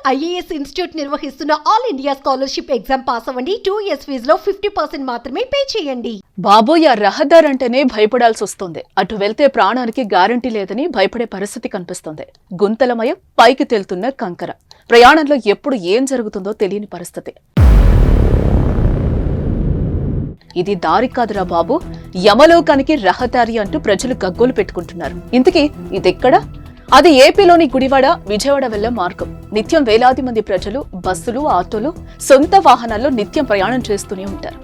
IAS institute నిర్వహిస్తున్న all India scholarship exam pass అవ్వండి. 2 years ఫీజులో 50% మాత్రమే పే చేయండి. బాబోయ్, ఆ రహదారంటేనే భయపడాల్సి వస్తుంది. అటు వెళ్తే ప్రాణానికి గ్యారంటీ లేదని భయపడే పరిస్థితి కనిపిస్తుంది. గుంతలమయం, పైకి తేలుతున్న కంకర. ప్రయాణంలో ఎప్పుడు ఏం జరుగుతుందో తెలియని పరిస్థితి. ఇది దారి కాదురా బాబు, యమలోకానికి రహదారి అంటూ ప్రజలు గగ్గోలు పెట్టుకుంటున్నారు. ఇంతకీ ఇదెక్కడ? అది ఏపీలోని గుడివాడ, విజయవాడ వెళ్లే మార్గం. నిత్యం వేలాది మంది ప్రజలు బస్సులు, ఆటోలు, సొంత వాహనాల్లో నిత్యం ప్రయాణం చేస్తూనే ఉంటారు.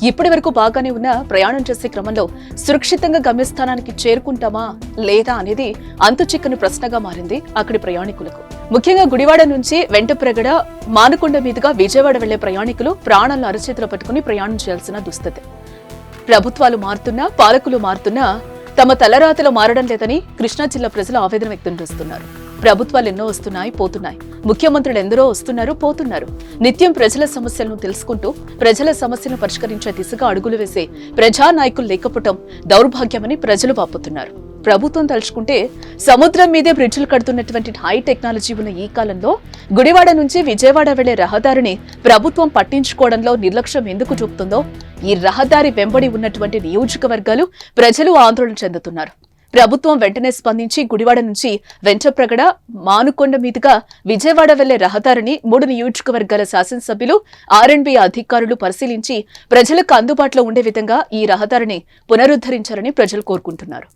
ఇప్పటి వరకు బాగానే ఉన్న ప్రయాణం చేసే క్రమంలో సురక్షితంగా గమ్యస్థానానికి చేరుకుంటామా లేదా అనేది అంతు చిక్కని ప్రశ్నగా మారింది అక్కడి ప్రయాణికులకు. ముఖ్యంగా గుడివాడ నుంచి వెంటప్రగడ, మానుకొండ మీదుగా విజయవాడ వెళ్లే ప్రయాణికులు ప్రాణాలను అరచేతిలో పట్టుకుని ప్రయాణం చేయాల్సిన దుస్థితి. ప్రభుత్వాలు మారుతున్నా, పాలకులు మారుతున్నా తమ తలరాతలో మారడం లేదని కృష్ణా జిల్లా ప్రజలు ఆవేదన వ్యక్తం చేస్తున్నారు. ప్రభుత్వాలు ఎన్నో వస్తున్నాయి, పోతున్నాయి. ముఖ్యమంత్రులు ఎందరో వస్తున్నారు, పోతున్నారు. నిత్యం ప్రజల సమస్యలను తెలుసుకుంటూ ప్రజల సమస్యలను పరిష్కరించే దిశగా అడుగులు వేసే ప్రజానాయకులు లేకపోవడం దౌర్భాగ్యమని ప్రజలు వాపోతున్నారు. ప్రభుత్వం తలుచుకుంటే సముద్రం మీదే బ్రిడ్జిలు కడుతున్నటువంటి హై టెక్నాలజీ ఉన్న ఈ కాలంలో గుడివాడ నుంచి విజయవాడ వెళ్లే రహదారిని ప్రభుత్వం పట్టించుకోవడంలో నిర్లక్ష్యం ఎందుకు చూపుతుందో ఈ రహదారి వెంబడి ఉన్నటువంటి నియోజకవర్గాలు ప్రజలు ఆందోళన చెందుతున్నారు. ప్రభుత్వం వెంటనే స్పందించి గుడివాడ నుంచి వెంటప్రగడ, మానుకొండ మీదుగా విజయవాడ వెళ్లే రహదారిని 3 నియోజకవర్గాల శాసనసభ్యులు, R&B అధికారులు పరిశీలించి ప్రజలకు అందుబాటులో ఉండే విధంగా ఈ రహదారిని పునరుద్ధరించాలని ప్రజలు కోరుకుంటున్నారు.